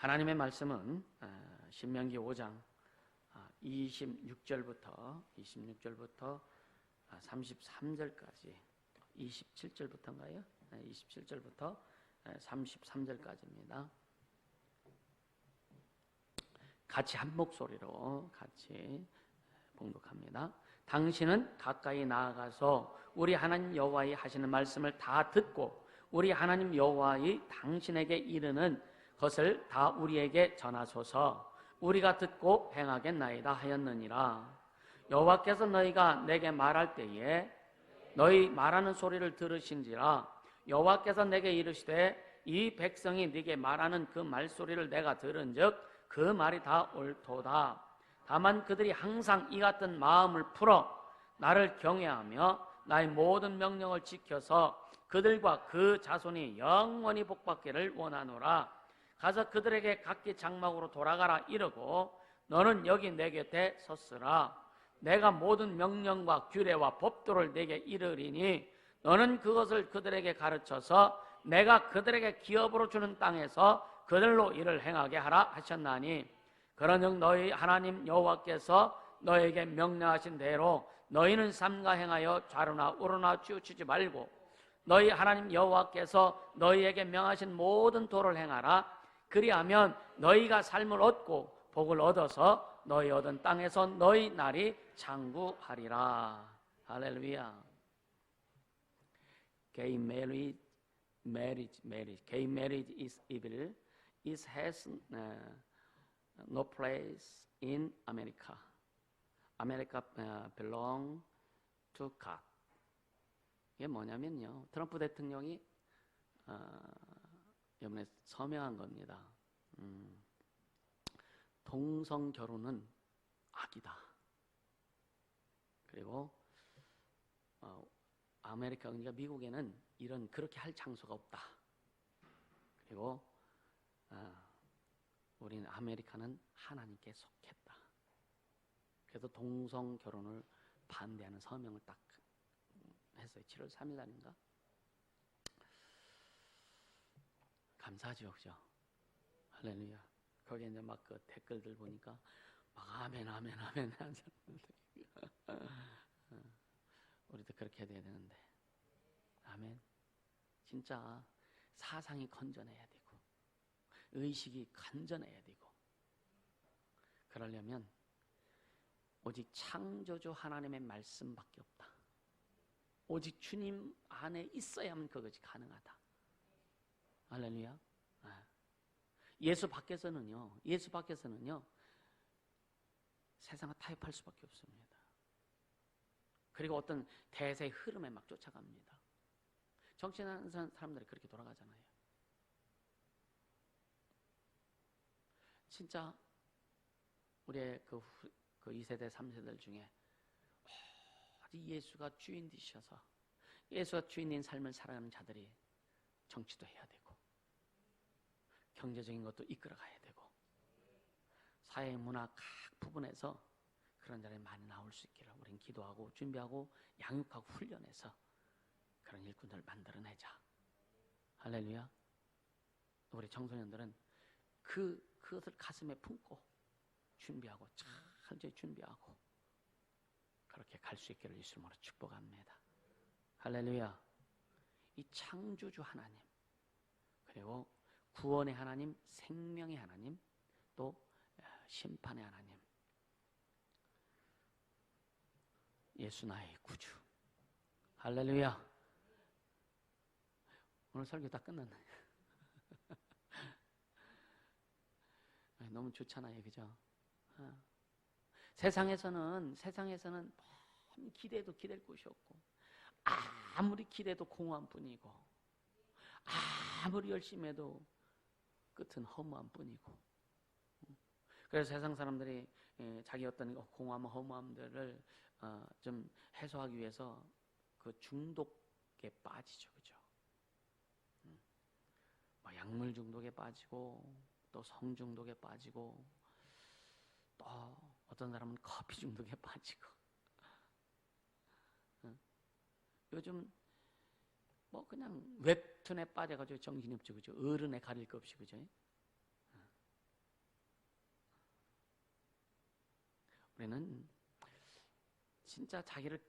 하나님의 말씀은 신명기 5장 26절부터 33절까지 27절부터인가요? 27절부터 33절까지입니다. 같이 한 목소리로 같이 봉독합니다. 당신은 가까이 나아가서 우리 하나님 여호와의 하시는 말씀을 다 듣고 우리 하나님 여호와의 당신에게 이르는 것을 다 우리에게 전하소서. 우리가 듣고 행하겠나이다 하였느니라. 여호와께서 너희가 내게 말할 때에 너희 말하는 소리를 들으신지라. 여호와께서 내게 이르시되 이 백성이 네게 말하는 그 말소리를 내가 들은즉 그 말이 다 옳도다. 다만 그들이 항상 이 같은 마음을 풀어 나를 경외하며 나의 모든 명령을 지켜서 그들과 그 자손이 영원히 복받기를 원하노라. 가서 그들에게 각기 장막으로 돌아가라 이르고 너는 여기 내 곁에 섰으라. 내가 모든 명령과 규례와 법도를 내게 이르리니 너는 그것을 그들에게 가르쳐서 내가 그들에게 기업으로 주는 땅에서 그들로 이를 행하게 하라 하셨나니 그런즉 너희 하나님 여호와께서 너에게 명령하신 대로 너희는 삼가 행하여 좌로나 우로나 치우치지 말고 너희 하나님 여호와께서 너희에게 명하신 모든 도를 행하라. 그리하면 너희가 삶을 얻고 복을 얻어서 너희 얻은 땅에서 너희 날이 장구하리라. 할렐루야. Gay marriage is evil. It has no place in America. America belong to God. 이게 뭐냐면요, 트럼프 대통령이 이번에 서명한 겁니다. 동성 결혼은 악이다. 그리고 아메리카, 그러니까 미국에는 이런 그렇게 할 장소가 없다. 그리고 우리는 아메리카는 하나님께 속했다. 그래서 동성 결혼을 반대하는 서명을 딱 했어요. 7월 3일 날인가? 감사하죠, 그죠? 할렐루야. 거기에 이제 막 그 댓글들 보니까 막 아멘 하는 사람들. 우리도 그렇게 해야 되는데. 아멘. 진짜 사상이 건전해야 되고 의식이 간전해야 되고 그러려면 오직 창조주 하나님의 말씀밖에 없다. 오직 주님 안에 있어야만 그것이 가능하다. 할렐루야. 예수 밖에서는요 세상을 타협할 수밖에 없습니다. 그리고 어떤 대세의 흐름에 막 쫓아갑니다. 정치하는 사람들이 그렇게 돌아가잖아요. 진짜 우리의 그 2세대 3세들 중에 예수가 주인 되셔서 예수가 주인인 삶을 살아가는 자들이 정치도 해야 되고 경제적인 것도 이끌어가야 되고 사회 문화 각 부분에서 그런 자들이 많이 나올 수 있기를 우리는 기도하고 준비하고 양육하고 훈련해서 그런 일꾼들을 만들어내자. 할렐루야. 우리 청소년들은 그것을 가슴에 품고 준비하고 철저히 준비하고 그렇게 갈 수 있기를 예수 이름으로 축복합니다. 할렐루야. 이 창조주 하나님, 그리고 구원의 하나님, 생명의 하나님, 또 심판의 하나님, 예수 나의 구주. 할렐루야. 오늘 설교 다 끝났네. 너무 좋잖아요, 그죠? 세상에서는 기대도 기댈 곳이 없고 아무리 기대도 공허한 뿐이고 아무리 열심히 해도 끝은 허무한 뿐이고 그래서 세상 사람들이 자기 어떤 공허함, 허무함들을 좀 해소하기 위해서 그 중독에 빠지죠, 그죠? 약물 중독에 빠지고 또 성 중독에 빠지고 또 어떤 사람은 커피 중독에 빠지고 요즘 그냥 웹툰에 빠져가지고 정신이 없죠, 그죠? 어른에 가릴 거 없이, 그죠? 우리는 진짜 자기를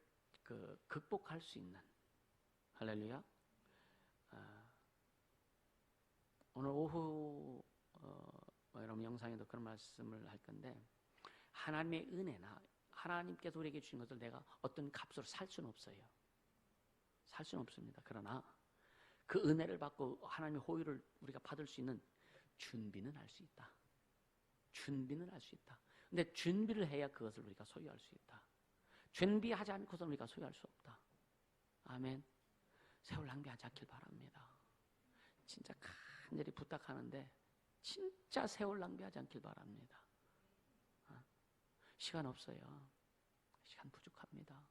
극복할 수 있는, 할렐루야. 오늘 오후 여러분 영상에도 그런 말씀을 할 건데, 하나님의 은혜나 하나님께서 우리에게 주신 것을 내가 어떤 값으로 살 수는 없어요. 살 수는 없습니다. 그러나 그 은혜를 받고 하나님의 호의를 우리가 받을 수 있는 준비는 할 수 있다. 준비는 할 수 있다. 근데 준비를 해야 그것을 우리가 소유할 수 있다. 준비하지 않고서는 우리가 소유할 수 없다. 아멘. 세월 낭비하지 않길 바랍니다. 진짜 간절히 부탁하는데 진짜 세월 낭비하지 않길 바랍니다. 시간 없어요. 시간 부족합니다.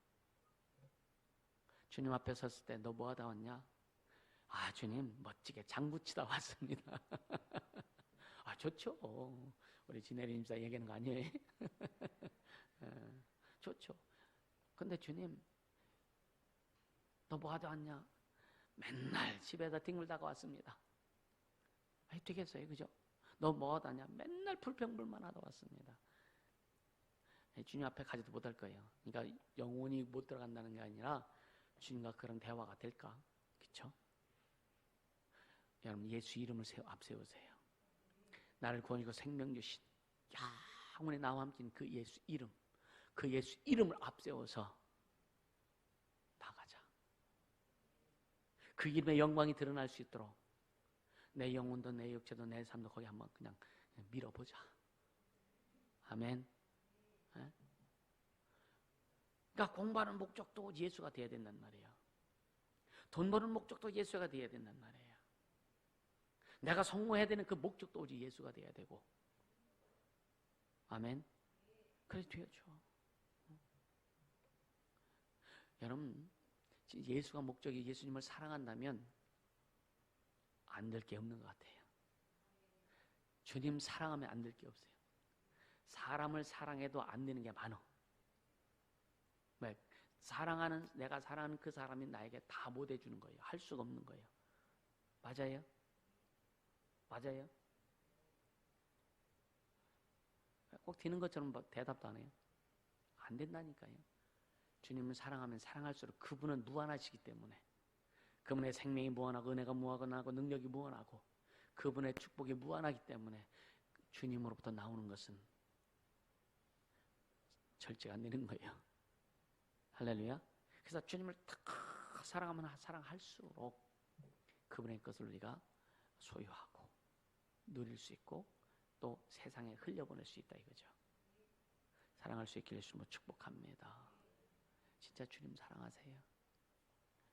주님 앞에 섰을 때 너 뭐 하다 왔냐? 아, 주님 멋지게 장구 치다 왔습니다. 아, 좋죠. 우리 진혜림 집사 얘기하는 거 아니에요? 좋죠. 근데 주님 너 뭐 하다 왔냐? 맨날 집에다 뒹굴다가 왔습니다. 아니, 되겠어요, 그죠? 너 뭐 하다 왔냐? 맨날 불평불만 하다 왔습니다. 주님 앞에 가지도 못할 거예요. 그러니까 영혼이 못 들어간다는 게 아니라 주님과 그런 대화가 될까? 그렇죠? 여러분, 예수 이름을 앞세우세요. 나를 구원이고 생명 주신 영원히 나와 함께인 그 예수 이름, 그 예수 이름을 앞세워서 나가자. 그 이름의 영광이 드러날 수 있도록 내 영혼도 내 육체도 내 삶도 거기 한번 그냥 밀어보자. 아멘. 그러니까 공부하는 목적도 예수가 되어야 된단 말이에요. 돈 버는 목적도 예수가 되어야 된단 말이에요. 내가 성공해야 되는 그 목적도 오직 예수가 되어야 되고. 아멘. 그래서 되어죠. 여러분, 예수가 목적이 예수님을 사랑한다면 안 될 게 없는 것 같아요. 주님 사랑하면 안 될 게 없어요. 사람을 사랑해도 안 되는 게 많어. 왜? 내가 사랑하는 그 사람이 나에게 다 못 해주는 거예요. 할 수가 없는 거예요. 맞아요? 맞아요? 꼭 되는 것처럼 대답도 안 해요. 안 된다니까요. 주님을 사랑하면 사랑할수록 그분은 무한하시기 때문에, 그분의 생명이 무한하고 은혜가 무한하고 능력이 무한하고 그분의 축복이 무한하기 때문에 주님으로부터 나오는 것은 절제가 안 되는 거예요. 할렐루야. 그래서 주님을 탁 사랑하면 사랑할수록 그분의 것을 우리가 소유하고 누릴 수 있고 또 세상에 흘려보낼 수 있다 이거죠. 사랑할 수 있기를 주님을 축복합니다. 진짜 주님 사랑하세요.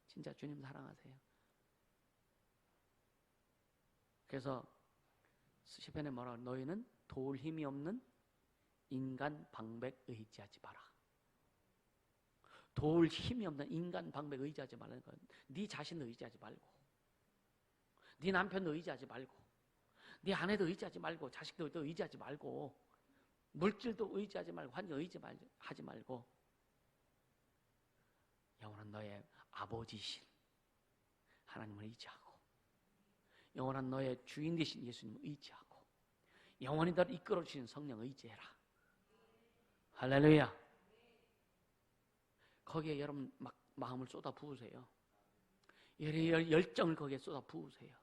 진짜 주님 사랑하세요. 그래서 시편에 뭐라고, 너희는 도울 힘이 없는 인간 방백 의지하지 마라. 도울 힘이 없는 인간 방백 의지하지 말라는 건 네 자신을 의지하지 말고, 네 남편도 의지하지 말고, 네 아내도 의지하지 말고, 자식들도 의지하지 말고, 물질도 의지하지 말고, 환경 의지하지 말고, 영원한 너의 아버지신 하나님을 의지하고, 영원한 너의 주인 되신 예수님을 의지하고, 영원히 너를 이끌어 주시는 성령 의지해라. 할렐루야. 거기에 여러분 막 마음을 쏟아 부으세요. 열정을 거기에 쏟아 부으세요.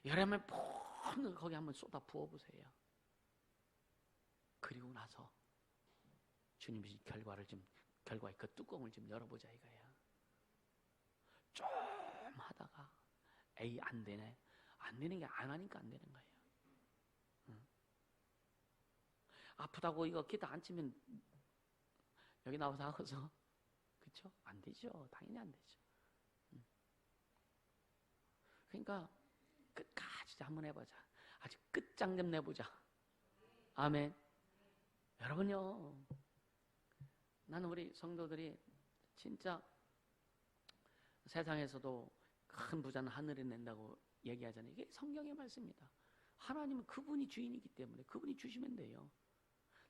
여러분의 폰을 거기에 한번 쏟아 부어보세요. 그리고 나서 주님이 결과의 그 뚜껑을 좀 열어보자 이거야. 좀 하다가 에이 안 되네. 안 되는 게 안 하니까 안 되는 거예요. 응. 아프다고 이거 기타 안 치면 여기 나와서 하고서, 그렇죠? 안 되죠. 당연히 안 되죠. 응. 그러니까 끝까지 한번 해보자. 아주 끝장 좀 내보자. 아멘. 여러분요, 나는 우리 성도들이 진짜 세상에서도 큰 부자는 하늘에 낸다고 얘기하잖아요. 이게 성경의 말씀입니다. 하나님은 그분이 주인이기 때문에 그분이 주시면 돼요.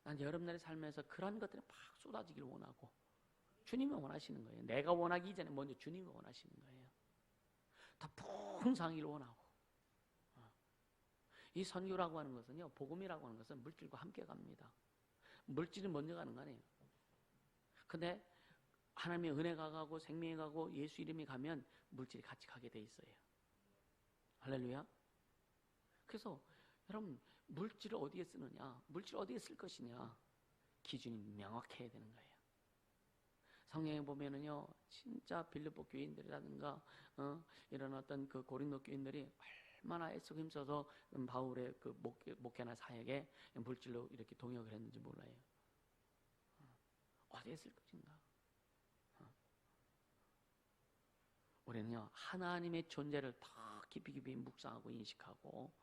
난 여러분들의 삶에서 그런 것들이 막 쏟아지기를 원하고, 주님이 원하시는 거예요. 내가 원하기 이전에 먼저 주님이 원하시는 거예요. 더 풍성하기를 원하고. 이 선교라고 하는 것은요, 복음이라고 하는 것은 물질과 함께 갑니다. 물질이 먼저 가는 거 아니에요. 근데 하나님의 은혜가 가고 생명이 가고 예수 이름이 가면 물질이 같이 가게 돼 있어요. 할렐루야. 그래서 여러분, 물질을 어디에 쓰느냐, 물질을 어디에 쓸 것이냐, 기준이 명확해야 되는 거예요. 성경에 보면은요, 진짜 빌립보 교인들이라든가 이런 어떤 그 고린도 교인들이 얼마나 애쓰고 힘써서 바울의 그 목회나 사역에 물질로 이렇게 동역을 했는지 몰라요. 어디에 쓸 것인가? 우리는요, 하나님의 존재를 더 깊이 깊이 묵상하고 인식하고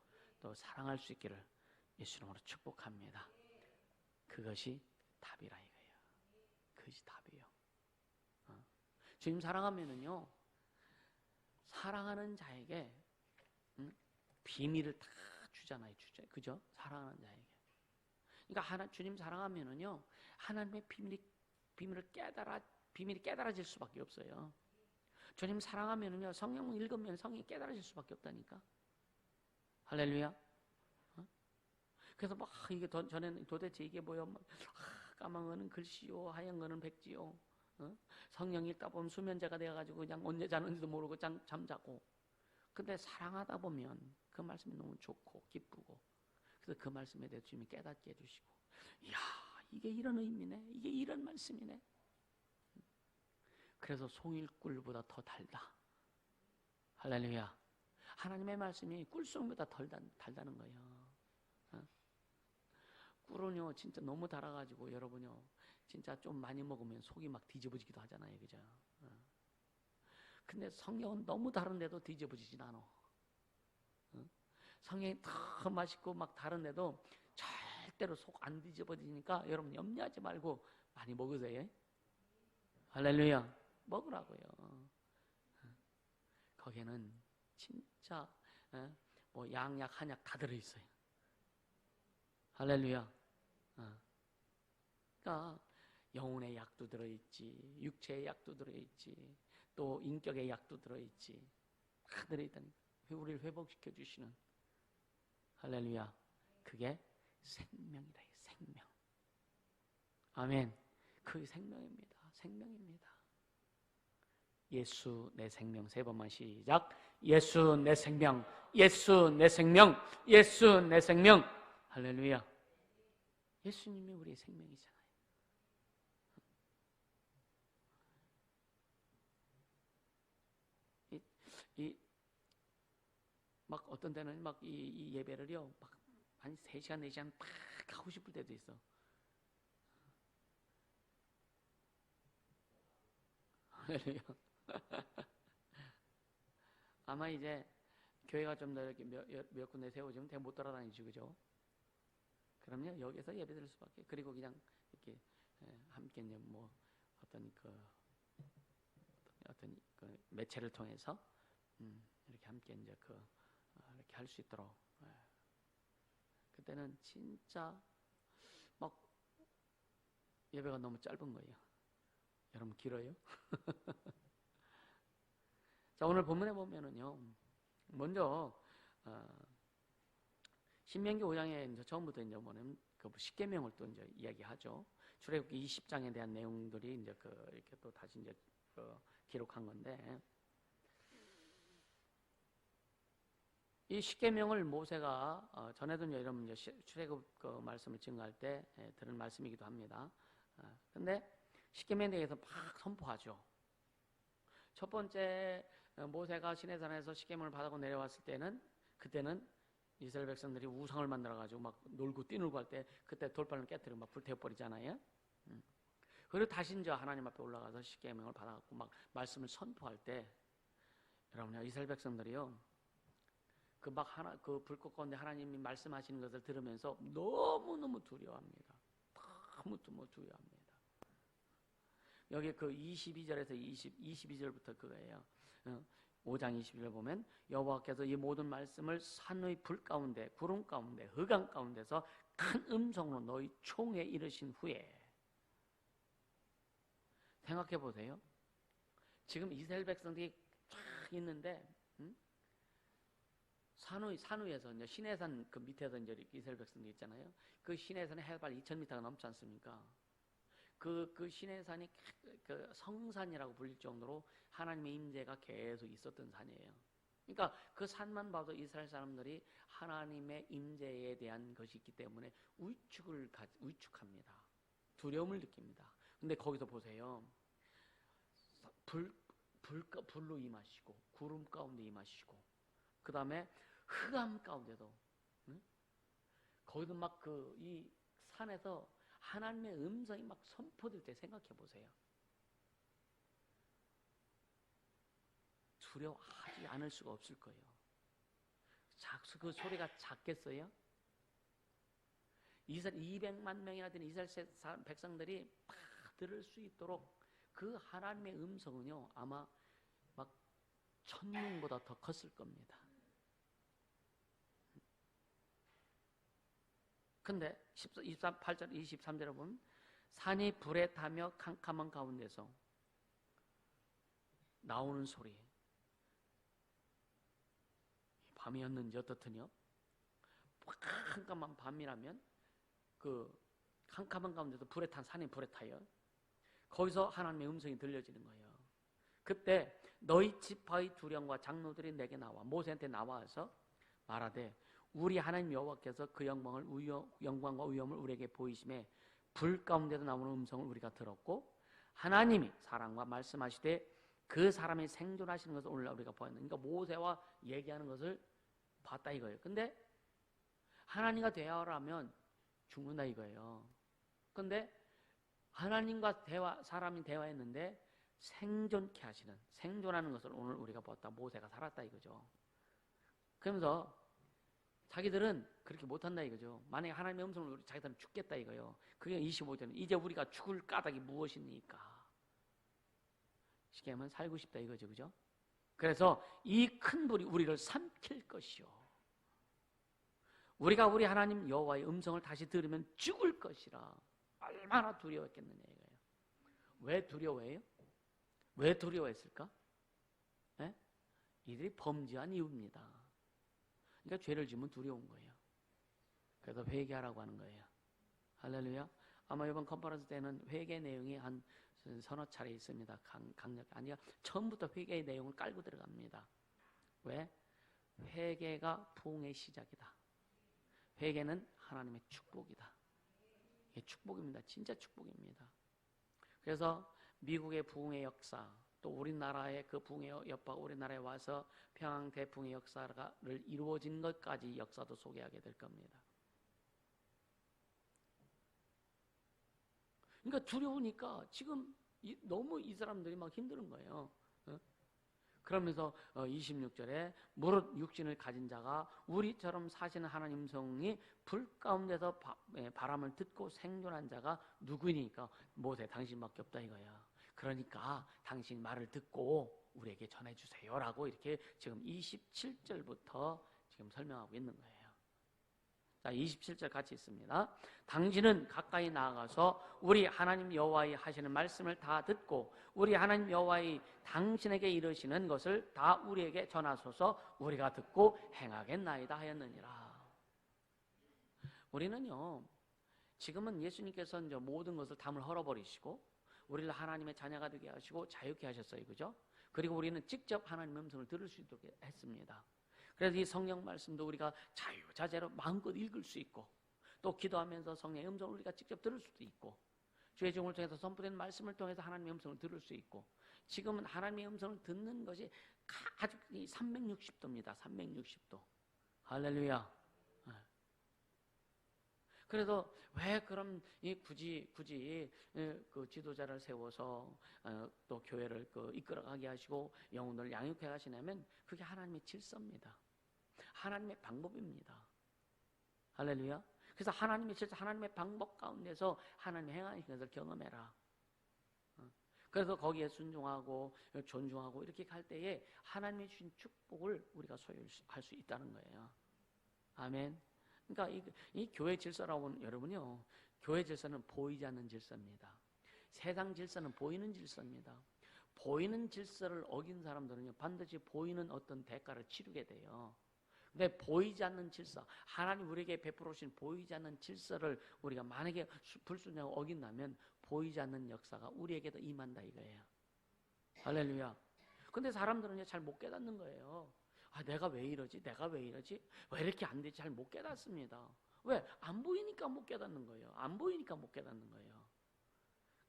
또 사랑할 수 있기를 예수 이름으로 축복합니다. 그것이 답이라 이거예요. 그것이 답이에요. 주님 사랑하면은요, 사랑하는 자에게 비밀을 다 주잖아요. 그죠? 사랑하는 자에게. 그러니까 주님 사랑하면은요, 하나님의 비밀이 깨달아질 수밖에 없어요. 주님 사랑하면은요, 성경 읽으면 성경이 깨달아질 수밖에 없다니까. 할렐루야. 그래서 막 이게 전에는 도대체 이게 뭐요? 까만 거는 글씨요, 하얀 거는 백지요. 성경 읽다 보면 수면제가 돼가지고 그냥 언제 자는지도 모르고 잠자고. 근데 사랑하다 보면 그 말씀이 너무 좋고 기쁘고, 그래서 그 말씀에 대해 주님이 깨닫게 해주시고, 이야, 이게 이런 의미네, 이게 이런 말씀이네. 그래서 송일꿀보다 더 달다. 할렐루야. 하나님의 말씀이 꿀송보다 덜 달다는 거예요. 꿀은요, 진짜 너무 달아가지고 여러분요, 진짜 좀 많이 먹으면 속이 막 뒤집어지기도 하잖아요, 그죠? 근데 성경은 너무 다른데도 뒤집어지진 않아. 성경이 더 맛있고 막 다른데도 절대로 속 안 뒤집어지니까 여러분 염려하지 말고 많이 먹으세요. 할렐루야. 먹으라고요. 거기에는 진짜 뭐 양약 한약 다 들어있어요. 할렐루야. 그러니까 영혼의 약도 들어있지, 육체의 약도 들어있지, 또 인격의 약도 들어있지. 다 들어있다니까. 우리를 회복시켜 주시는. 할렐루야. 그게 생명이다. 생명. 아멘. 그게 생명입니다. 생명입니다. 예수 내 생명. 세 번만 시작. 예수 내 생명. 예수 내 생명. 예수 내 생명. 할렐루야. 예수님이 우리의 생명이잖아요. 막 어떤 때는 막 이 예배를요, 막 한 3시간, 4시간 막 하고 싶을 때도 있어. 할렐루야. 아마 이제 교회가 좀 더 이렇게 몇 군데 세워지면 되게 못 따라다니지, 그죠? 그럼요, 여기서 예배 드릴 수밖에. 그리고 그냥 이렇게 함께 이제 뭐 어떤 그 매체를 통해서 이렇게 함께 이제 이렇게 할 수 있도록. 그때는 진짜 막 예배가 너무 짧은 거예요. 여러분 길어요? 자, 오늘 본문에 보면은요, 먼저 신명기 5장에 이제 처음부터 이제 뭐냐면 그 십계명을 또 이제 이야기하죠. 출애굽기 20장에 대한 내용들이 이제 이렇게 또 다시 이제 기록한 건데, 이 십계명을 모세가 전에도 여러분 이제 출애굽 그 말씀을 증거할 때 들은 말씀이기도 합니다. 근데 십계명에 대해서 막 선포하죠. 첫 번째 모세가 시내산에서 십계명을 받고 내려왔을 때는, 그때는 이스라엘 백성들이 우상을 만들어가지고 막 놀고 뛰놀고 할 때 그때 돌판을 깨뜨리고 막 불태워버리잖아요. 그리고 다시 이제 하나님 앞에 올라가서 십계명을 받아갖고 막 말씀을 선포할 때, 여러분요, 이스라엘 백성들이요, 그 불꽃 가운데 하나님이 말씀하시는 것을 들으면서 너무너무 두려워합니다. 너무너무 두려워합니다. 여기 그 22절에서 22절부터 그거예요. 5장 22절 보면 여호와께서 이 모든 말씀을 산의 불 가운데, 구름 가운데, 흑암 가운데서 큰 음성으로 너희 총에 이르신 후에, 생각해 보세요. 지금 이스라엘 백성들이 쫙 있는데 산위에서 이제 시내산 그 밑에서 이제 이스라엘 백성들 있잖아요. 그 시내산이 해발 2,000m가 넘지 않습니까? 그 시내산이 그 성산이라고 불릴 정도로 하나님의 임재가 계속 있었던 산이에요. 그러니까 그 산만 봐도 이스라엘 사람들이 하나님의 임재에 대한 것이 있기 때문에 위축합니다. 두려움을 느낍니다. 근데 거기서 보세요. 불로 임하시고 구름 가운데 임하시고 그 다음에 흑암 가운데도 거기도 막 이 산에서 하나님의 음성이 막 선포될 때 생각해 보세요. 두려워하지 않을 수가 없을 거예요. 그 소리가 작겠어요? 200만 명이나 되는 이스라엘 백성들이 다 들을 수 있도록 그 하나님의 음성은요 아마 막 천둥보다 더 컸을 겁니다. 근데 8절 23절에 보면 산이 불에 타며 캄캄한 가운데서 나오는 소리, 밤이었는지 어떻더니요? 캄캄한 밤이라면 그 캄캄한 가운데서 불에 탄 산이 불에 타요. 거기서 하나님의 음성이 들려지는 거예요. 그때 너희 지파의 두령과 장로들이 내게 나와 모세한테 나와서 말하되 우리 하나님 여호와께서 그 영광과 위엄을 우리에게 보이심에 불 가운데서 나오는 음성을 우리가 들었고 하나님이 사람과 말씀하시되 그 사람이 생존하시는 것을 오늘 우리가 보았는데, 그러니까 모세와 얘기하는 것을 봤다 이거예요. 근데 하나님과 대화를 하면 죽는다 이거예요. 근데 하나님과 사람이 대화했는데 생존케 하시는, 생존하는 것을 오늘 우리가 보았다. 모세가 살았다 이거죠. 그러면서 자기들은 그렇게 못한다 이거죠. 만약에 하나님의 음성을 자기들은 죽겠다 이거예요. 그게 25절은 이제 우리가 죽을 까닭이 무엇입니까? 쉽게 하면 살고 싶다 이거죠. 그죠? 그래서 이 큰 불이 우리를 삼킬 것이요. 우리가 우리 하나님 여호와의 음성을 다시 들으면 죽을 것이라. 얼마나 두려웠겠느냐 이거예요. 왜 두려워해요? 왜 두려워했을까? 네? 이들이 범죄한 이유입니다. 그러니까 죄를 지으면 두려운 거예요. 그래서 회개하라고 하는 거예요. 할렐루야. 아마 이번 컨퍼런스 때는 회개 내용이 한 서너 차례 있습니다. 강력 아니야. 처음부터 회개의 내용을 깔고 들어갑니다. 왜? 회개가 부흥의 시작이다. 회개는 하나님의 축복이다. 이게 축복입니다. 진짜 축복입니다. 그래서 미국의 부흥의 역사, 또 우리나라의 그 부흥의 여파가 우리나라에 와서 평양 대풍의 역사를 이루어진 것까지 역사도 소개하게 될 겁니다. 그러니까 두려우니까 지금 너무 이 사람들이 막 힘든 거예요. 그러면서 26절에 무릇 육신을 가진 자가 우리처럼 사시는 하나님 성이 불 가운데서 바람을 듣고 생존한 자가 누구니까 모세 당신밖에 없다 이거야. 그러니까 당신 말을 듣고 우리에게 전해주세요 라고 이렇게 지금 27절부터 지금 설명하고 있는 거예요. 자, 27절 같이 있습니다. 당신은 가까이 나아가서 우리 하나님 여호와의 하시는 말씀을 다 듣고 우리 하나님 여호와의 당신에게 이르시는 것을 다 우리에게 전하소서. 우리가 듣고 행하겠나이다 하였느니라. 우리는요 지금은 예수님께서 이제 모든 것을 담을 헐어버리시고 우리를 하나님의 자녀가 되게 하시고 자유케 하셨어요. 그죠? 그리고 우리는 직접 하나님의 음성을 들을 수 있도록 했습니다. 그래서 이 성경 말씀도 우리가 자유자재로 마음껏 읽을 수 있고 또 기도하면서 성령의 음성을 우리가 직접 들을 수도 있고 주의 종을 통해서 선포된 말씀을 통해서 하나님의 음성을 들을 수 있고 지금은 하나님의 음성을 듣는 것이 아주 360도입니다. 360도. 할렐루야. 그래서 왜 그럼 굳이 그 지도자를 세워서 또 교회를 이끌어가게 하시고 영혼을 양육해 가시냐면 그게 하나님의 질서입니다. 하나님의 방법입니다. 할렐루야. 그래서 하나님의 질서, 하나님의 방법 가운데서 하나님 행하시는 것을 경험해라. 그래서 거기에 순종하고 존중하고 이렇게 갈 때에 하나님이 주신 축복을 우리가 소유할 수 있다는 거예요. 아멘. 그러니까 이 교회 질서라고는 여러분요, 교회 질서는 보이지 않는 질서입니다. 세상 질서는 보이는 질서입니다. 보이는 질서를 어긴 사람들은요 반드시 보이는 어떤 대가를 치르게 돼요. 근데 보이지 않는 질서, 하나님 우리에게 베풀어 주신 보이지 않는 질서를 우리가 만약에 불순종하고 어긴다면 보이지 않는 역사가 우리에게도 임한다 이거예요. 할렐루야. 근데 사람들은 잘 못 깨닫는 거예요. 아, 내가 왜 이러지? 내가 왜 이러지? 왜 이렇게 안 되지? 잘 못 깨닫습니다. 왜? 안 보이니까 못 깨닫는 거예요. 안 보이니까 못 깨닫는 거예요.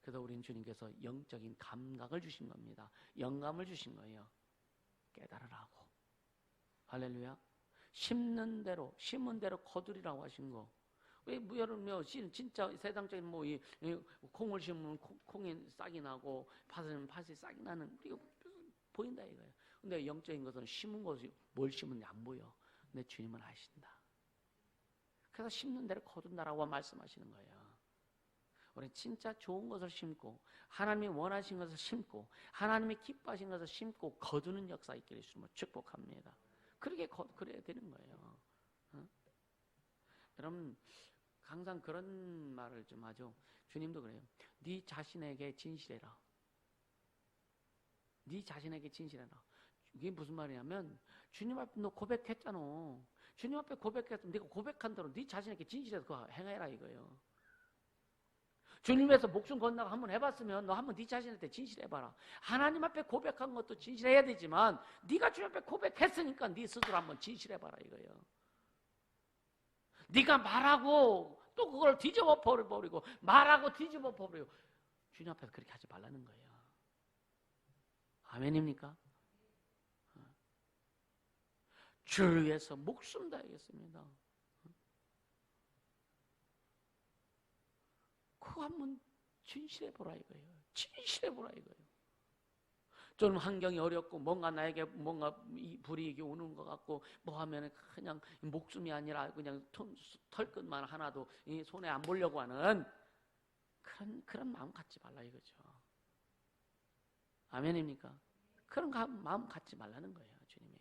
그래서 우린 주님께서 영적인 감각을 주신 겁니다. 영감을 주신 거예요. 깨달으라고. 할렐루야. 심는 대로, 심은 대로 거두리라고 하신 거. 왜 여러분 진짜 세상적인 이 콩을 심으면 콩이 싹이 나고 팥을 심으면 팥이 싹이 나는 이거 보인다 이거예요. 근데 영적인 것은 심은 것이 뭘 심은지 안 보여. 근데 주님은 아신다. 그래서 심는 대로 거둔다라고 말씀하시는 거예요. 우리 진짜 좋은 것을 심고 하나님이 원하신 것을 심고 하나님이 기뻐하신 것을 심고 거두는 역사 있기를 주님을 축복합니다. 그래야 되는 거예요. 어? 여러분 항상 그런 말을 좀 하죠. 주님도 그래요. 네 자신에게 진실해라. 네 자신에게 진실해라. 이게 무슨 말이냐면 주님 앞에 너 고백했잖아. 주님 앞에 고백했으면 네가 고백한 대로 네 자신에게 진실해서 그거 행해라 이거예요. 주님 위해서 목숨 건너가 한번 해봤으면 너 한번 네 자신한테 진실해봐라. 하나님 앞에 고백한 것도 진실해야 되지만 네가 주님 앞에 고백했으니까 네 스스로 한번 진실해봐라 이거예요. 네가 말하고 또 그걸 뒤집어 버리고 말하고 뒤집어 버리고 주님 앞에서 그렇게 하지 말라는 거예요. 아멘입니까? 주를 위해서 목숨 다하겠습니다. 그거 한번 진실해보라 이거예요. 진실해보라 이거예요. 좀 환경이 어렵고 뭔가 나에게 뭔가 이 불이익이 오는 것 같고 뭐 하면 그냥 목숨이 아니라 그냥 털끝만 하나도 손에 안 보려고 하는 그런 마음 갖지 말라 이거죠. 아멘입니까? 그런 마음 갖지 말라는 거예요, 주님이.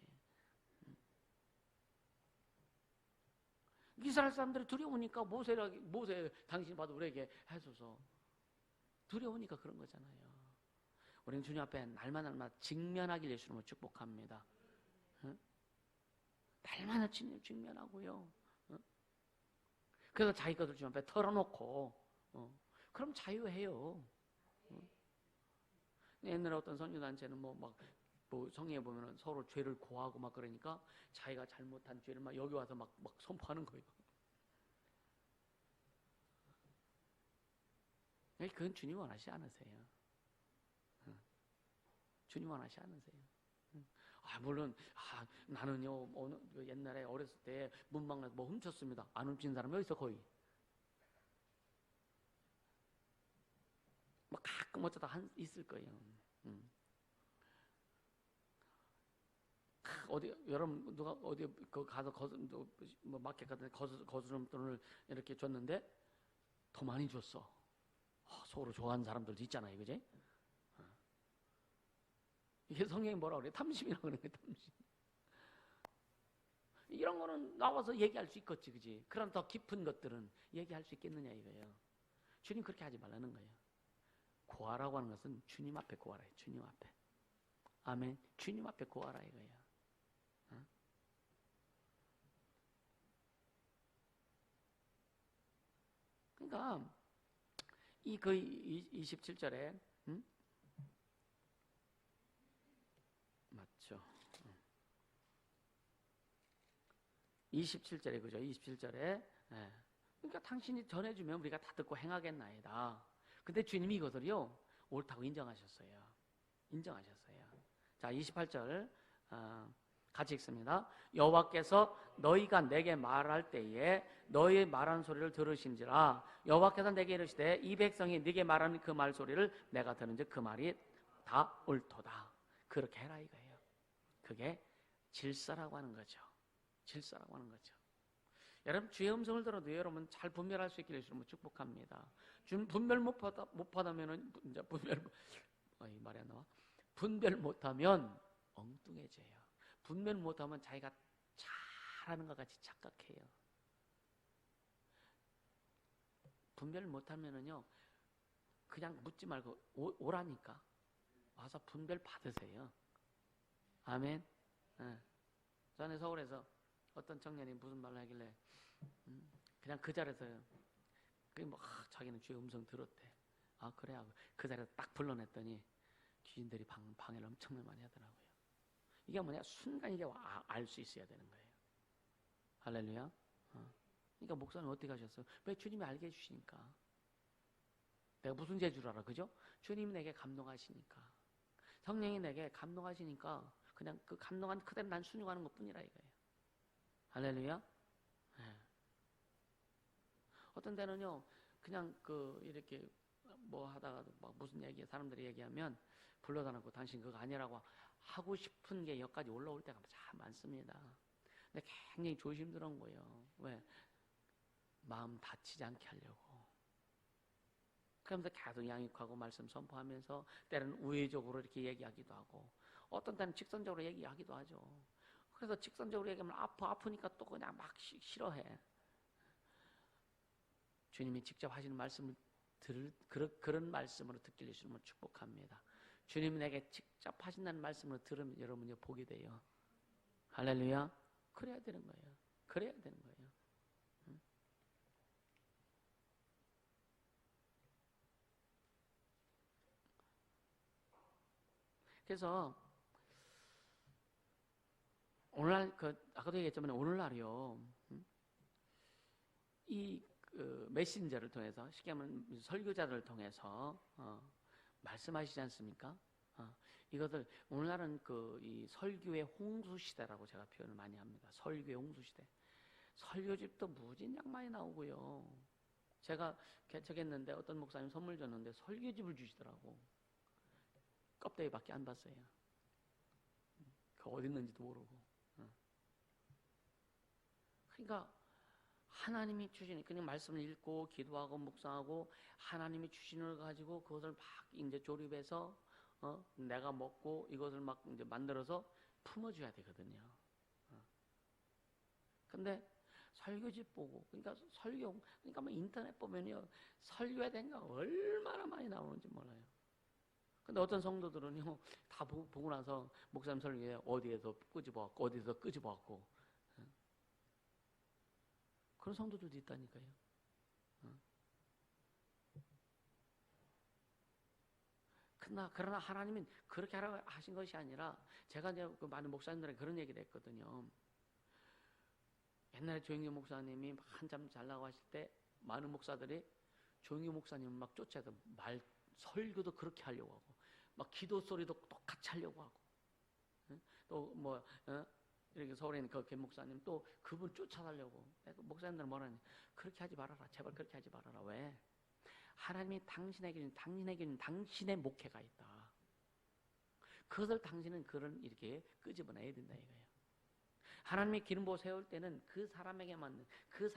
이스라엘 사람들이 두려우니까 모세 당신이 봐도 우리에게 해줘서 두려우니까 그런 거잖아요. 우리는 주님 앞에 날마다 직면하길 예수님을 축복합니다. 날마다 직면하고요. 그래서 자기 것을 주님 앞에 털어놓고 그럼 자유해요. 옛날에 어떤 선교단체는 뭐 성경에 보면은 서로 죄를 고하고 막 그러니까 자기가 잘못한 죄를 막 여기 와서 막 선포하는 거예요. 그건 주님 원하지 않으세요. 주님 원하지 않으세요. 물론 나는요 옛날에 어렸을 때 문방에서 뭐 훔쳤습니다. 안 훔친 사람이 어디 있어 거의. 뭐 가끔 어쩌다 있을 거예요. 어디 여러분 누가 어디 가서 뭐 마켓 같은 데 거스름돈을 이렇게 줬는데 더 많이 줬어. 속으로 좋아하는 사람들도 있잖아요, 그지? 이게 성경이 뭐라 그래? 탐심이라고 그러는 거예요, 탐심. 이런 거는 나와서 얘기할 수 있겠지, 그지? 그럼 더 깊은 것들은 얘기할 수 있겠느냐 이거예요. 주님 그렇게 하지 말라는 거예요. 고하라고 하는 것은 주님 앞에 고하라, 주님 앞에. 아멘. 주님 앞에 고하라 이거예요. 그러니까 이 27절에 맞죠? 27절에 그죠? 27절에 그러니까 당신이 전해주면 우리가 다 듣고 행하겠나이다. 근데 주님이 이것을요 옳다고 인정하셨어요. 자 28절 같이 읽습니다. 여호와께서 너희가 내게 말할 때에 너희의 말하는 소리를 들으신지라. 여호와께서 내게 이르시되 이 백성이 네게 말하는 그 말소리를 내가 들은즉 그 말이 다 옳도다. 그렇게 해라 이거예요. 그게 질서라고 하는 거죠. 질서라고 하는 거죠. 여러분 주의 음성을 들어도 여러분 잘 분별할 수 있기를 주님을 축복합니다. 분별 못 받으면은 말이 안 나와. 분별 못하면 엉뚱해져요. 분별 못하면 자기가 잘하는 것 같이 착각해요. 분별 못하면은요 그냥 묻지 말고 오라니까 와서 분별 받으세요. 아멘. 전에 서울에서 어떤 청년이 무슨 말을 하길래 그냥 그 자리에서 뭐 자기는 주의 음성 들었대. 아 그래 하고 그 자리에서 딱 불러냈더니 귀신들이 방해를 엄청나게 많이 하더라고요. 이게 뭐냐? 순간 이게 알 수 있어야 되는 거예요. 할렐루야. 그러니까 목사님 어떻게 하셨어요? 왜 주님이 알게 해주시니까. 내가 무슨 재주를 알아, 그죠? 주님이 내게 감동하시니까. 성령이 내게 감동하시니까 그냥 그 감동한 그대로 난 순종하는 것뿐이라 이거예요. 할렐루야. 네. 어떤 때는요, 그냥 이렇게 뭐 하다가도 막 무슨 얘기, 사람들이 얘기하면 불러다 놓고 당신 그거 아니라고 하고 싶은 게 여기까지 올라올 때가 참 많습니다. 근데 굉장히 조심스러운 거예요. 왜? 마음 다치지 않게 하려고. 그러면서 계속 양육하고 말씀 선포하면서 때로는 우회적으로 이렇게 얘기하기도 하고 어떤 때는 직선적으로 얘기하기도 하죠. 그래서 직선적으로 얘기하면 아프니까 또 그냥 막 싫어해. 주님이 직접 하시는 말씀을 그런 말씀으로 듣길 주님을 축복합니다. 주님이 내게 직접 하신다는 말씀으로 들으면 여러분이 보게 돼요. 할렐루야. 그래야 되는 거예요. 그래야 되는 거예요. 그래서 오늘날 아까도 얘기했지만 오늘날이요. 이 메신저를 통해서 쉽게 하면 설교자들을 통해서 말씀하시지 않습니까? 이것을 오늘날은 이 설교의 홍수 시대라고 제가 표현을 많이 합니다. 설교의 홍수 시대. 설교집도 무진장 많이 나오고요. 제가 개척했는데 어떤 목사님 선물 줬는데 설교집을 주시더라고. 껍데기밖에 안 봤어요. 그 어디 있는지도 모르고. 그러니까 하나님이 주시는 그냥 말씀을 읽고 기도하고 묵상하고 하나님이 주시는 걸 가지고 그것을 막 이제 조립해서 내가 먹고 이것을 막 이제 만들어서 품어줘야 되거든요. 근데 설교집 보고 그러니까 그러니까 뭐 인터넷 보면요 설교에 대한 거 얼마나 많이 나오는지 몰라요. 근데 어떤 성도들은요 다 보고 나서 목사님 설교에 어디에서 끄집어왔고 그런 성도들도 있다니까요. 그러나 하나님은 그렇게 하라고 하신 것이 아니라 제가 이제 그 많은 목사님들에게 그런 얘기를 했거든요. 옛날에 조영규 목사님이 한참 잘 나가고 하실 때 많은 목사들이 조영규 목사님을 막 쫓아서 설교도 그렇게 하려고 하고 막 기도 소리도 똑같이 하려고 하고 또 뭐 이렇게 서울에 있는 그 목사님 또 그분 쫓아가려고 목사님들은 뭐라니 그렇게 하지 말아라 제발 그렇게 하지 말아라. 왜? 하나님이 당신에게는 당신의 목회가 있다. 그것을 당신은 이렇게 끄집어내야 된다 이거예요. 하나님이 기름 부어 세울 때는 그 사람에게 맞는 그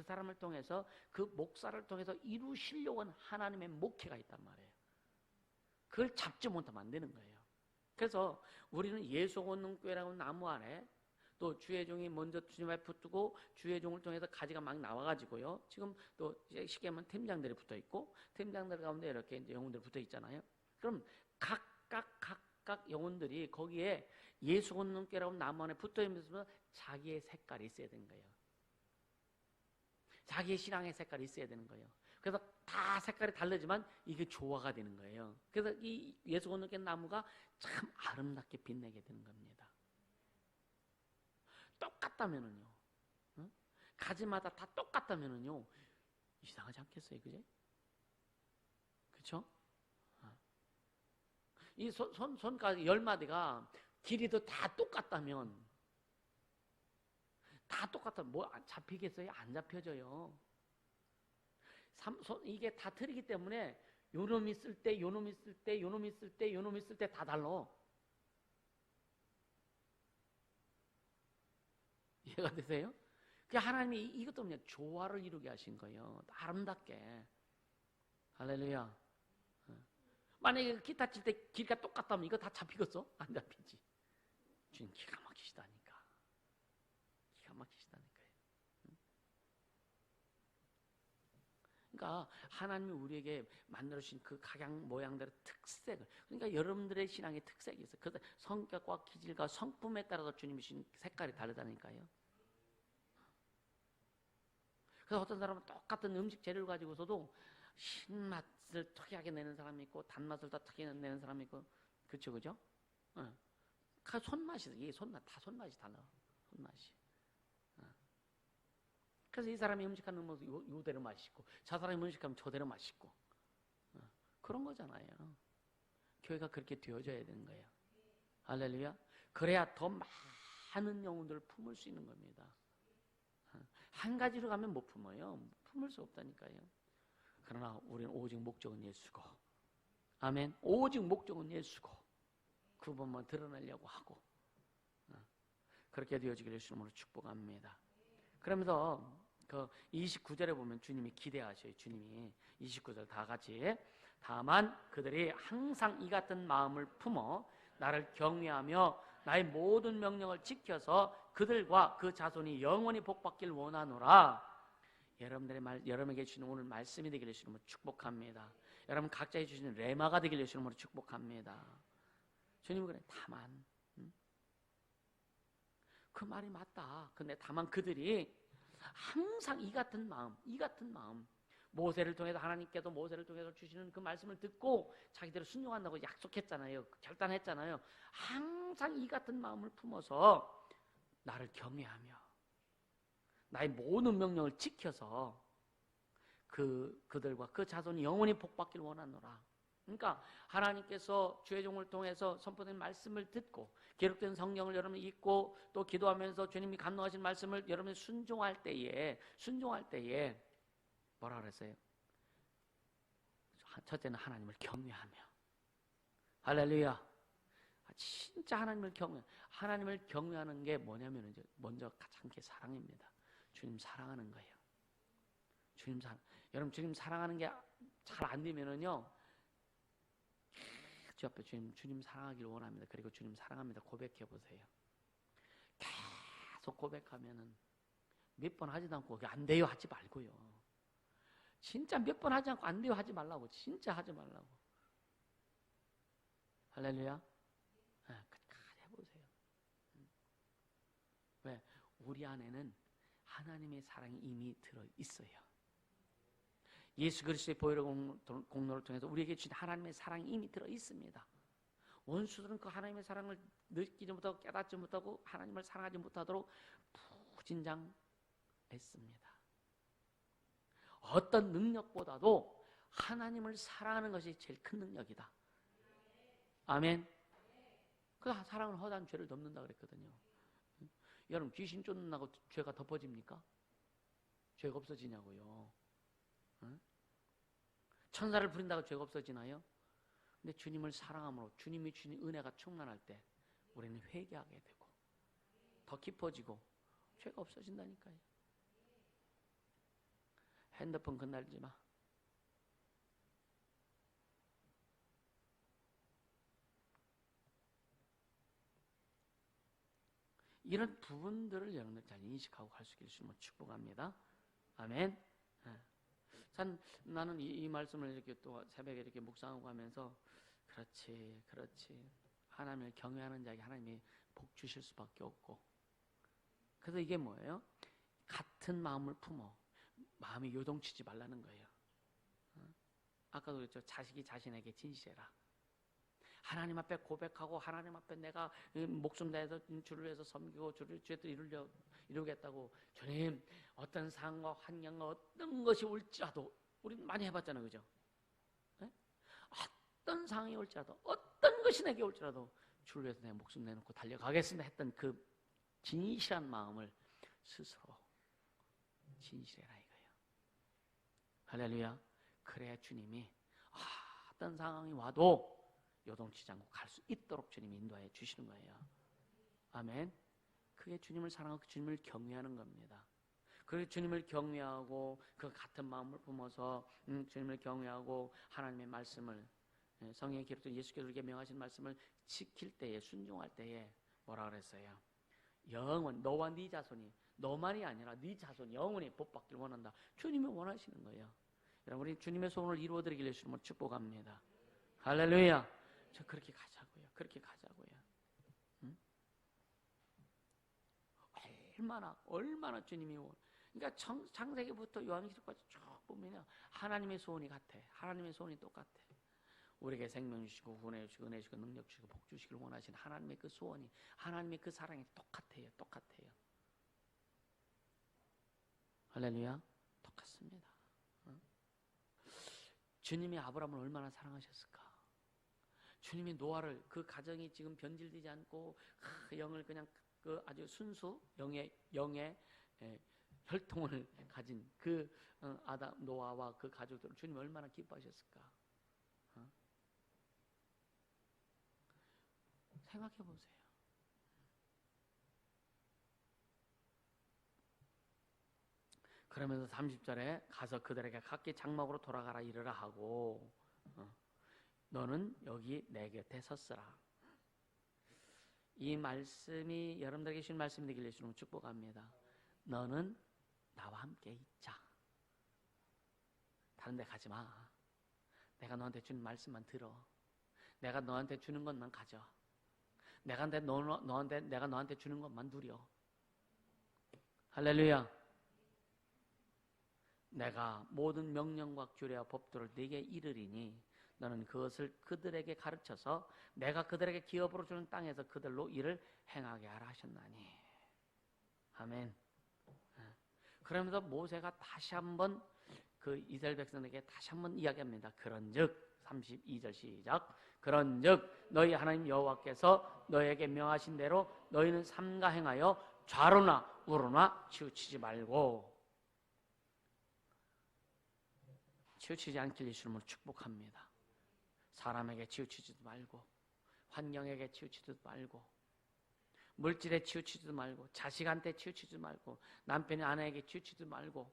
사람을 통해서 그 목사를 통해서 이루시려고 하는 하나님의 목회가 있단 말이에요. 그걸 잡지 못하면 안 되는 거예요. 그래서 우리는 예수원능교회라고 나무 아래 또 주의 종이 먼저 주님 앞에 붙고 주의 종을 통해서 가지가 막 나와가지고요. 지금 또 쉽게 하면 팀장들이 붙어 있고 팀장들 가운데 이렇게 이제 영혼들이 붙어 있잖아요. 그럼 각각 영혼들이 거기에 예수원능교회라고 나무 안에 붙어 있으면서 자기의 색깔이 있어야 되는 거예요. 자기의 신앙의 색깔이 있어야 되는 거예요. 그래서 다 색깔이 다르지만 이게 조화가 되는 거예요. 그래서 이 예수원능교회 나무가 참 아름답게 빛내게 되는 겁니다. 똑같다면은요, 가지마다 다 똑같다면은요, 이상하지 않겠어요, 그제? 그렇죠? 이 손가락 10마디가 길이도 다 똑같다면, 뭐 잡히겠어요? 안 잡혀져요. 이게 다 틀리기 때문에 요놈이 있을 때, 요놈이 있을 때, 요놈이 있을 때, 요놈이 있을 때 다 달라. 이해가 되세요? 그 하나님이 이것도 그냥 조화를 이루게 하신 거예요. 아름답게. 할렐루야. 만약에 기타 칠 때 길이가 똑같다면 이거 다 잡히겠어? 안 잡히지. 주님 기가 막히시다니까. 기가 막히시다니까요. 그러니까 하나님이 우리에게 만들어주신 그 각양 모양대로 특색을 그러니까 여러분들의 신앙의 특색이 있어요. 그래서 성격과 기질과 성품에 따라서 주님이 주신 색깔이 다르다니까요. 그래서 어떤 사람은 똑같은 음식 재료를 가지고서도 신맛을 특이하게 내는 사람이 있고 단맛을 다 특이하게 내는 사람이 있고, 그렇죠, 그죠? 손맛이, 이게 손맛, 다 손맛이 달라. 손맛이. 그래서 이 사람이 음식하는 모습 요대로 맛있고, 저 사람이 음식하면 저대로 맛있고, 그런 거잖아요. 교회가 그렇게 되어져야 되는 거예요. 할렐루야. 그래야 더 많은 영혼들을 품을 수 있는 겁니다. 한 가지로 가면 못 품어요. 품을 수 없다니까요. 그러나 우리는 오직 목적은 예수고, 아멘. 오직 목적은 예수고, 그분만 드러내려고 하고, 그렇게 되어지기를 주님으로 축복합니다. 그러면서 그 29절에 보면 주님이 기대하셔요. 주님이 29절 다 같이, 다만 그들이 항상 이 같은 마음을 품어 나를 경외하며 나의 모든 명령을 지켜서 그들과 그 자손이 영원히 복받길 원하노라. 여러분에게 주시는 오늘 말씀이 되기를 주님으로 축복합니다. 여러분 각자에 주시는 레마가 되기를 주님으로 축복합니다. 주님은 그래, 다만, 그 말이 맞다. 근데 다만 그들이 항상 이 같은 마음, 모세를 통해서, 하나님께서 모세를 통해서 주시는 그 말씀을 듣고 자기들을 순종한다고 약속했잖아요. 결단했잖아요. 항상 이 같은 마음을 품어서 나를 경외하며 나의 모든 명령을 지켜서 그들과 그 자손이 영원히 복받길 원하노라. 그러니까 하나님께서 주의 종을 통해서 선포된 말씀을 듣고 기록된 성경을 여러분이 읽고 또 기도하면서 주님이 감동하신 말씀을 여러분이 순종할 때에 뭐라 그랬어요? 첫째는 하나님을 경외하며. 할렐루야. 진짜 하나님을 경외하는 게 뭐냐면 이제 먼저 가장 게 사랑입니다. 주님 사랑하는 거예요. 여러분 주님 사랑하는 게 잘 안 되면은요, 주 앞에 주님 사랑하기를 원합니다. 그리고 주님 사랑합니다 고백해 보세요. 계속 고백하면은 몇 번 하지도 않고 안 돼요 하지 말고요. 진짜 몇 번 하지 않고 안 돼요 하지 말라고. 진짜 하지 말라고. 할렐루야. 끝까지 해보세요. 왜? 우리 안에는 하나님의 사랑이 이미 들어있어요. 예수 그리스도의 보혈의 공로를 통해서 우리에게 주신 하나님의 사랑이 이미 들어있습니다. 원수들은 그 하나님의 사랑을 느끼지 못하고 깨닫지 못하고 하나님을 사랑하지 못하도록 부진장했습니다. 어떤 능력보다도 하나님을 사랑하는 것이 제일 큰 능력이다. 아멘. 그 사랑은 허다한 죄를 덮는다 그랬거든요. 여러분 귀신 쫓는다고 죄가 덮어집니까? 죄가 없어지냐고요. 천사를 부린다고 죄가 없어지나요? 근데 주님을 사랑함으로 주님이 주신 은혜가 충만할 때 우리는 회개하게 되고 더 깊어지고 죄가 없어진다니까요. 핸드폰 건날지 마. 이런 부분들을 여러분들 잘 인식하고 갈 수 있기를 축복합니다. 아멘. 나는 이 말씀을 이렇게 또 새벽에 이렇게 묵상하고 하면서 그렇지 하나님을 경외하는 자에게 하나님이 복 주실 수밖에 없고, 그래서 이게 뭐예요? 같은 마음을 품어 마음이 요동치지 말라는 거예요. 아까도 그랬죠. 자식이 자신에게 진실해라. 하나님 앞에 고백하고 하나님 앞에 내가 목숨 다해서 주를 위해서 섬기고 주의 뜻을 이루겠다고. 주님, 어떤 상황과 환경과 어떤 것이 올지라도, 우리는 많이 해봤잖아요, 그죠? 네? 어떤 상황이 올지라도, 어떤 것이 내게 올지라도 주를 위해서 내 목숨 내놓고 달려가겠습니다 했던 그 진실한 마음을 스스로 진실해라 이거예요. 할렐루야. 그래야 주님이 어떤 상황이 와도 요동치지 않고 갈 수 있도록 주님이 인도해 주시는 거예요. 아멘. 그게 주님을 사랑하고 주님을 경외하는 겁니다. 그리고 주님을 경외하고 그 같은 마음을 품어서 주님을 경외하고 하나님의 말씀을, 성경에 기록된 예수께서 우리에게 명하신 말씀을 지킬 때에, 순종할 때에 뭐라 그랬어요? 영원, 너와 네 자손이, 너만이 아니라 네 자손 영원히 복받기를 원한다. 주님이 원하시는 거예요. 여러분, 우리 주님의 소원을 이루어드리기를 주님을 축복합니다. 할렐루야. 저 그렇게 가자고요. 그렇게 가자고요. 얼마나 주님이 그러니까 창세기부터 요한계시록까지 쭉 보면요, 하나님의 소원이 같아. 하나님의 소원이 똑같아. 우리에게 생명 주시고 구원해 주시고 은혜 주시고 능력 주시고 복 주시길 원하시는 하나님의 그 소원이, 하나님의 그 사랑이 똑같아요. 똑같아요. 할렐루야. 똑같습니다. 주님이 아브라함을 얼마나 사랑하셨을까? 주님이 노아를, 그 가정이 지금 변질되지 않고 영을 그냥 그 아주 순수 영의 혈통을 가진 그 아담 노아와 그 가족들을 주님이 얼마나 기뻐하셨을까? 생각해 보세요. 그러면서 30절에 가서 그들에게 각기 장막으로 돌아가라 이르라 하고, 너는 여기 내 곁에 섰으라. 이 말씀이 여러분들에게 주신 말씀이 되기를 주님으로 축복합니다. 너는 나와 함께 있자. 다른 데 가지 마. 내가 너한테 주는 말씀만 들어. 내가 너한테 주는 것만 가져. 내가 너한테 주는 것만 누려. 할렐루야. 내가 모든 명령과 규례와 법도를 네게 이르리니 너는 그것을 그들에게 가르쳐서 내가 그들에게 기업으로 주는 땅에서 그들로 이를 행하게 하라 하셨나니. 아멘. 그러면서 모세가 다시 한번 그 이스라엘 백성에게 다시 한번 이야기합니다. 그런즉 32절 시작. 그런즉 너희 하나님 여호와께서 너희에게 명하신 대로 너희는 삼가 행하여 좌로나 우로나 치우치지 말고. 치우치지 않길 예수님을 축복합니다. 사람에게 치우치지도 말고, 환경에게 치우치지도 말고, 물질에 치우치지도 말고, 자식한테 치우치지도 말고, 남편이 아내에게 치우치지도 말고,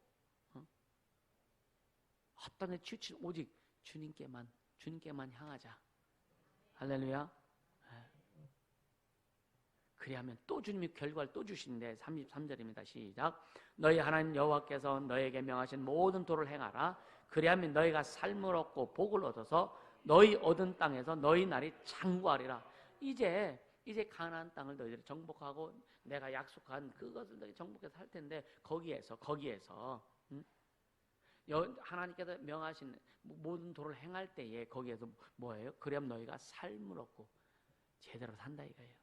어떤 데 치우치지, 오직 주님께만 향하자. 할렐루야. 그리하면 또 주님이 결과를 또 주시는데 33절입니다. 시작. 너희 하나님 여호와께서 너희에게 명하신 모든 도를 행하라. 그리하면 너희가 삶을 얻고 복을 얻어서 너희 얻은 땅에서 너희 날이 장구하리라. 이제 가나안 땅을 너희들이 정복하고 내가 약속한 그것을 너희 정복해서 살 텐데 거기에서 하나님께서 명하신 모든 도를 행할 때에 거기에서 뭐예요? 그리하면 너희가 삶을 얻고 제대로 산다 이거예요.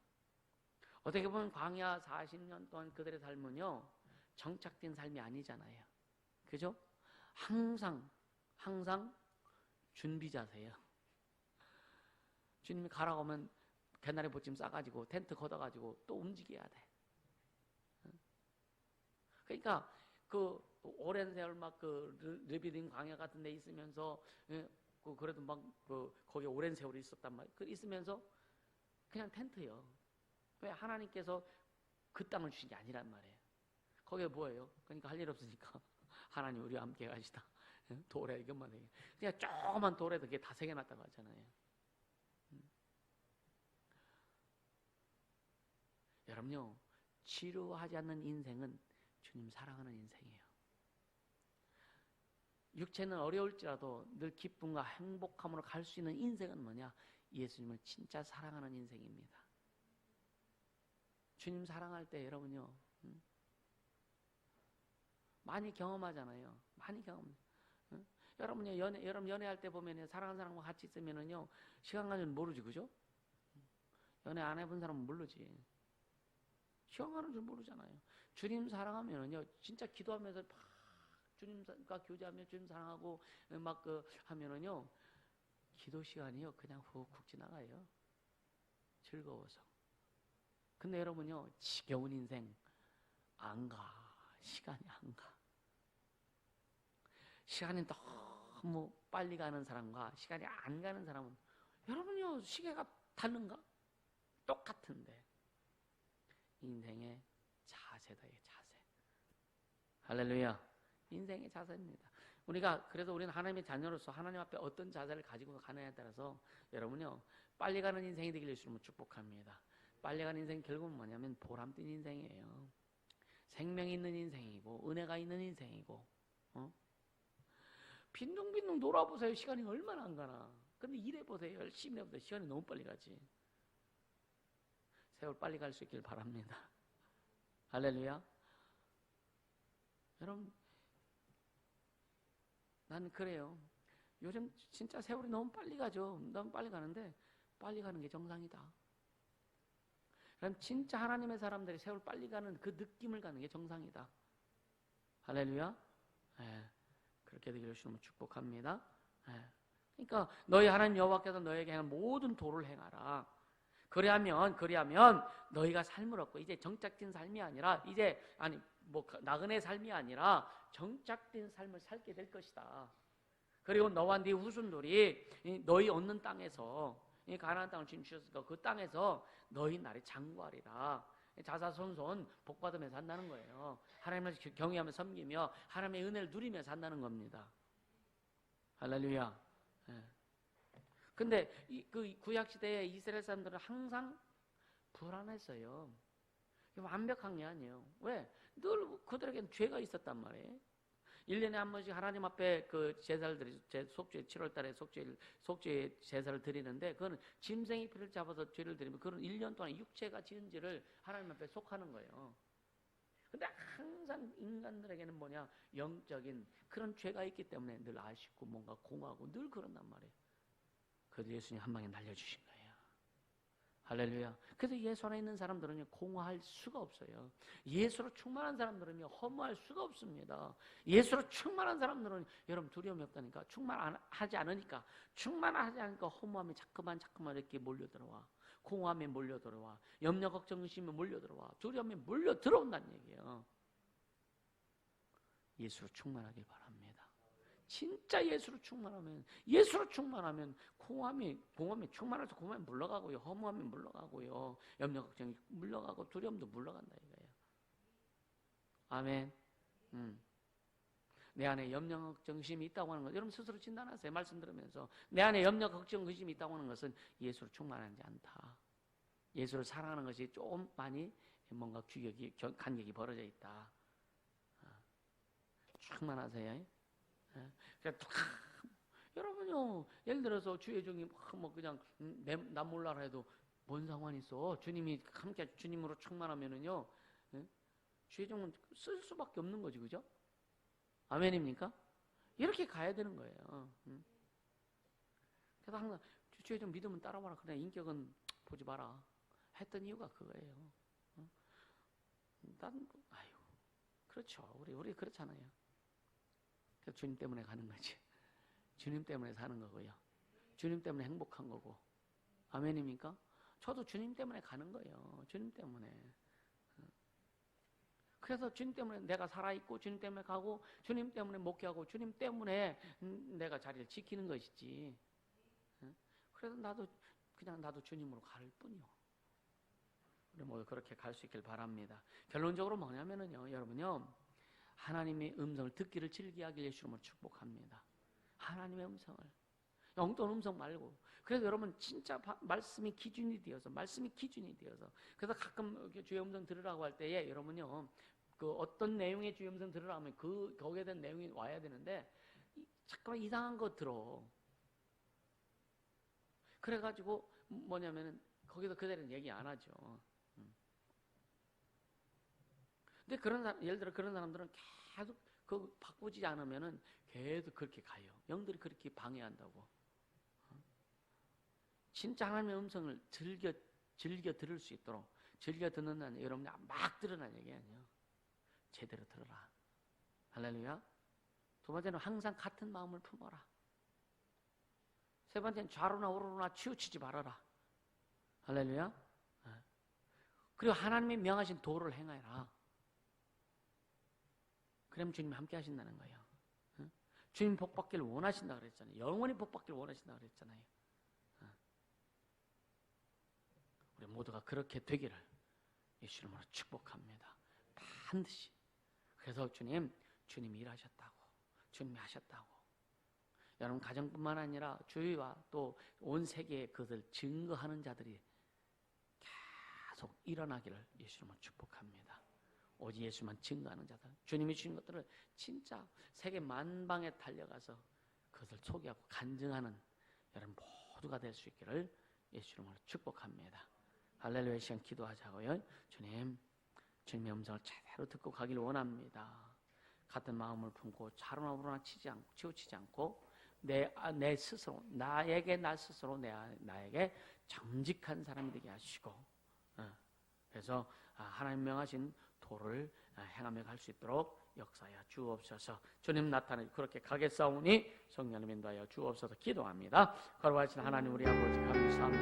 어떻게 보면 광야 40년 동안 그들의 삶은요 정착된 삶이 아니잖아요. 그죠? 항상 준비자세요. 주님이 가라고 하면 개나리 보침 싸가지고 텐트 걷어가지고 또 움직여야 돼. 그러니까 그 오랜 세월 막 그 르비딘 광야 같은 데 있으면서 그래도 막 거기 오랜 세월이 있었단 말이에요. 그 있으면서 그냥 텐트요. 왜? 하나님께서 그 땅을 주신 게 아니란 말이에요. 거기에 뭐예요? 그러니까 할 일 없으니까 하나님 우리와 함께 가시다. 돌에 이것만 해. 그냥 조그만 돌에도 그게 다 새겨놨다고 하잖아요. 여러분요, 지루하지 않는 인생은 주님 사랑하는 인생이에요. 육체는 어려울지라도 늘 기쁨과 행복함으로 갈 수 있는 인생은 뭐냐? 예수님을 진짜 사랑하는 인생입니다. 주님 사랑할 때 여러분요, 많이 경험하잖아요. 많이 경험. 여러분요, 여러분 연애할 때 보면 사랑하는 사람과 같이 있으면은요, 시간 가는 줄 모르지, 그죠? 연애 안 해본 사람은 모르지. 시간 가는 줄 모르잖아요. 주님 사랑하면은요, 진짜 기도하면서 막 주님과 교제하며 주님 사랑하고 막 하면은요, 기도 시간이요, 그냥 훅훅 지나가요. 즐거워서. 근데 여러분요, 지겨운 인생 안 가. 시간이 안 가. 시간이 너무 빨리 가는 사람과 시간이 안 가는 사람은 여러분요, 시계가 다른가? 똑같은데 인생의 자세다. 이 자세. 할렐루야. 인생의 자세입니다. 그래서 우리는 하나님의 자녀로서 하나님 앞에 어떤 자세를 가지고 가느냐에 따라서 여러분요, 빨리 가는 인생이 되기를 주님을 축복합니다. 빨리 가는 인생 결국은 뭐냐면 보람된 인생이에요. 생명이 있는 인생이고 은혜가 있는 인생이고, 빈둥빈둥 놀아보세요. 시간이 얼마나 안 가나. 근데 일해보세요. 열심히 해보세요. 시간이 너무 빨리 가지. 세월 빨리 갈 수 있길 바랍니다. 할렐루야. 여러분, 나는 그래요. 요즘 진짜 세월이 너무 빨리 가죠. 너무 빨리 가는데 빨리 가는 게 정상이다. 그럼 진짜 하나님의 사람들이 세월 빨리 가는 그 느낌을 가는 게 정상이다. 할렐루야. 예, 그렇게 되기를 주님을 축복합니다. 예. 그러니까 너희 하나님 여호와께서 너에게 하는 모든 도를 행하라. 그리하면 너희가 삶을 얻고 이제 정착된 삶이 아니라 나그네 삶이 아니라 정착된 삶을 살게 될 것이다. 그리고 너와 네 후손들이 너희 얻는 땅에서 이 가나안 땅을 주님 주셨으니까 그 땅에서 너희 날이 장구하리라. 자자손손 복받으며 산다는 거예요. 하나님을 경외하며 섬기며 하나님의 은혜를 누리며 산다는 겁니다. 할렐루야. 예. 근데 그 구약시대에 이스라엘 사람들은 항상 불안했어요. 완벽한 게 아니에요. 왜? 늘 그들에게는 죄가 있었단 말이에요. 1년에 한 번씩 하나님 앞에 그 제사를 속죄 7월 달에 속죄 제사를 드리는데 그거는 짐승의 피를 잡아서 죄를 드리면 그건 1년 동안 육체가 지은 죄를 하나님 앞에 속하는 거예요. 근데 항상 인간들에게는 뭐냐? 영적인 그런 죄가 있기 때문에 늘 아쉽고 뭔가 공하고 늘 그런단 말이에요. 그래도 예수님 한 방에 날려주신 거예요. 할렐루야. 그래서 예수 안에 있는 사람들은 공허할 수가 없어요. 예수로 충만한 사람들은 허무할 수가 없습니다. 예수로 충만한 사람들은 여러분 두려움이 없다니까. 충만하지 않으니까 허무함이 자꾸만 이렇게 몰려들어와. 공허함이 몰려들어와. 염려 걱정 의심이 몰려들어와. 두려움이 몰려들어온다는 얘기예요. 예수로 충만하길 바랍니다. 진짜 예수로 충만하면 공허함이 충만해서 공허함이 물러가고요. 허무함이 물러가고요. 염려 걱정이 물러가고 두려움도 물러간다 이거예요. 아멘. 내 안에 염려 걱정 의심이 있다고 하는 것 여러분 스스로 진단하세요. 말씀 들으면서 내 안에 염려 걱정 의심이 있다고 하는 것은 예수로 충만하지 않다. 예수를 사랑하는 것이 좀 많이 뭔가 간격이 벌어져 있다. 충만하세요. 그러니까 여러분요, 예를 들어서 주의 종이 뭐 그냥 나 몰라라 해도 뭔 상관이 있어? 주님이 함께 주님으로 충만하면은요, 주의 종은 쓸 수밖에 없는 거지, 그죠? 아멘입니까? 이렇게 가야 되는 거예요. 그래서 항상 주의 종 믿으면 따라와라. 그냥 인격은 보지 마라. 했던 이유가 그거예요. 그렇죠. 우리 그렇잖아요. 주님 때문에 가는 거지. 주님 때문에 사는 거고요. 주님 때문에 행복한 거고. 아멘입니까? 저도 주님 때문에 가는 거예요. 주님 때문에. 그래서 주님 때문에 내가 살아있고 주님 때문에 가고 주님 때문에 목회하고 주님 때문에 내가 자리를 지키는 것이지. 그래서 나도 주님으로 갈 뿐이요. 우리 모두 그렇게 갈 수 있길 바랍니다. 결론적으로 뭐냐면은요, 여러분요. 하나님의 음성을 듣기를 즐기게 하길 예수님을 축복합니다. 하나님의 음성을. 엉뚱한 음성 말고. 그래서 여러분 진짜 말씀이 기준이 되어서 그래서 가끔 주의 음성 들으라고 할 때에 여러분요. 그 어떤 내용의 주의 음성 들으라 하면 거기에 대한 내용이 와야 되는데 잠깐만 이상한 거 들어. 그래가지고 뭐냐면은 거기서 그대로는 얘기 안 하죠. 근데 예를 들어 그런 사람들은 계속 그거 바꾸지 않으면은 계속 그렇게 가요. 영들이 그렇게 방해한다고. 진짜 하나님의 음성을 즐겨 들을 수 있도록 즐겨 듣는다는 여러분이 막 들으라는 얘기 아니에요. 제대로 들어라. 할렐루야. 두 번째는 항상 같은 마음을 품어라. 세 번째는 좌로나 우로나 치우치지 말아라. 할렐루야. 그리고 하나님이 명하신 도를 행하라. 그럼 주님이 함께 하신다는 거예요. 주님 복 받기를 원하신다 그랬잖아요. 영원히 복 받기를 원하신다 그랬잖아요. 우리 모두가 그렇게 되기를 예수 이름으로 축복합니다. 반드시. 그래서 주님이 일하셨다고. 주님이 하셨다고. 여러분 가정뿐만 아니라 주위와 또 온 세계에 그것을 증거하는 자들이 계속 일어나기를 예수 이름으로 축복합니다. 오직 예수만 증거하는 자들. 주님이 주신 것들을 진짜 세계 만방에 달려가서 그것을 소개하고 간증하는 여러분 모두가 될 수 있기를 예수 이름으로 축복합니다. 할렐루야. 시간 기도하자고요. 주님의 음성을 제대로 듣고 가길 원합니다. 같은 마음을 품고 차로나 우로나 치우치지 않고 내 스스로 나 스스로 나에게 정직한 사람이 되게 하시고, 그래서 하나님 명하신 도를 행하며 갈 수 있도록 역사하여 주옵소서. 주님 나타내 그렇게 가겠사오니 성령님 인도하여 주옵소서. 기도합니다. 거룩하신 하나님 우리 아버지 감사합니다.